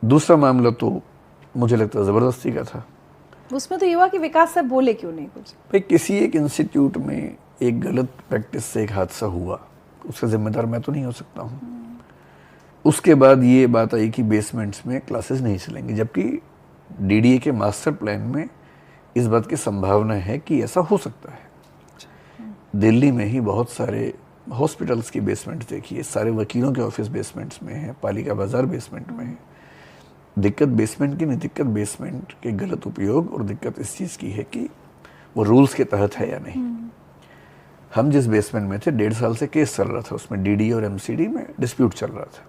दूसरा मामला तो मुझे लगता है ज़बरदस्ती का था। उसमें तो ये हुआ कि विकास साहब बोले क्यों नहीं कुछ? भाई किसी एक इंस्टीट्यूट में एक गलत प्रैक्टिस से एक हादसा हुआ, उसका जिम्मेदार मैं तो नहीं हो सकता हूँ। उसके बाद ये बात आई कि बेसमेंट्स में क्लासेस नहीं चलेंगी, जबकि डीडीए के मास्टर प्लान में इस बात की संभावना है कि ऐसा हो सकता है। दिल्ली में ही बहुत सारे हॉस्पिटल्स की बेसमेंट देखिए, सारे वकीलों के ऑफिस बेसमेंट्स में है, पालिका बाजार बेसमेंट में है। दिक्कत बेसमेंट की नहीं, दिक्कत बेसमेंट के गलत उपयोग और दिक्कत इस चीज़ की है कि वो रूल्स के तहत है या नहीं। हम जिस बेसमेंट में थे 1.5 साल से केस चल रहा था, उसमें डीडी और एमसीडी में डिस्प्यूट चल रहा था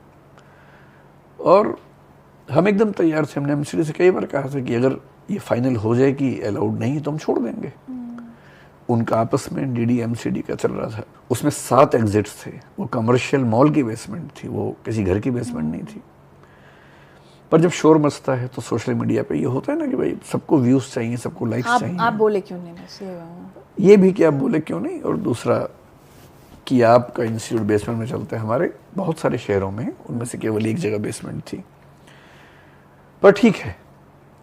और हम एकदम तैयार थे। हमने एमसीडी से कई बार कहा था कि अगर ये फाइनल हो जाए कि अलाउड नहीं है तो हम छोड़ देंगे। उनका आपस में डीडी एमसीडी का चल रहा था, उसमें 7 एग्जिट्स थे। वो कमर्शियल मॉल की बेसमेंट थी, वो किसी घर की बेसमेंट नहीं थी। पर जब शोर मचता है तो सोशल मीडिया पे ये होता है ना कि भाई सबको व्यूज चाहिए, सबको लाइक्स चाहिए। आप बोले क्यों नहीं? बस ये भी कि आप बोले क्यों नहीं, और दूसरा कि आपका इंस्टीट्यूट बेसमेंट में चलता है। हमारे बहुत सारे शहरों में, उनमें से केवल एक जगह बेसमेंट थी। पर ठीक है,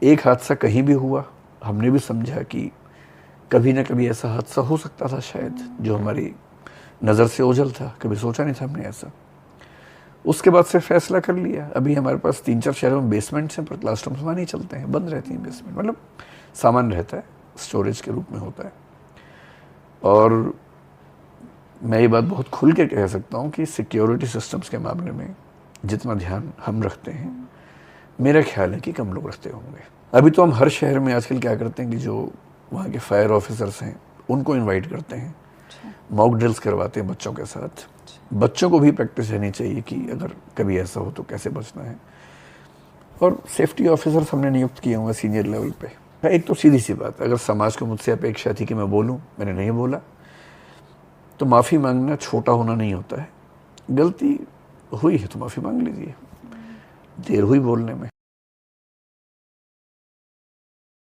एक हादसा कहीं भी हुआ, हमने भी समझा कि कभी ना कभी ऐसा हादसा हो सकता था शायद, जो हमारी नज़र से ओझल था। कभी सोचा नहीं था हमने ऐसा। उसके बाद से फैसला कर लिया। अभी हमारे पास 3-4 शहरों में बेसमेंट्स हैं, पर क्लासरूम्स वहाँ नहीं चलते हैं, बंद रहती हैं बेसमेंट। मतलब सामान रहता है, स्टोरेज के रूप में होता है। और मैं ये बात बहुत खुल के कह सकता हूँ कि सिक्योरिटी सिस्टम्स के मामले में जितना ध्यान हम रखते हैं, मेरा ख्याल है कि कम लोग रखते होंगे। अभी तो हम हर शहर में आजकल क्या करते हैं कि जो वहाँ के फायर ऑफिसर्स हैं उनको इनवाइट करते हैं, मॉक ड्रिल्स करवाते हैं बच्चों के साथ। बच्चों को भी प्रैक्टिस रहनी चाहिए कि अगर कभी ऐसा हो तो कैसे बचना है। और सेफ्टी ऑफिसर्स हमने नियुक्त किए होंगे सीनियर लेवल पे। एक तो सीधी सी बात, अगर समाज को मुझसे अपेक्षा थी कि मैं बोलूँ, मैंने नहीं बोला, तो माफ़ी मांगना छोटा होना नहीं होता है। गलती हुई है तो माफ़ी मांग लीजिए, देर हुई बोलने में।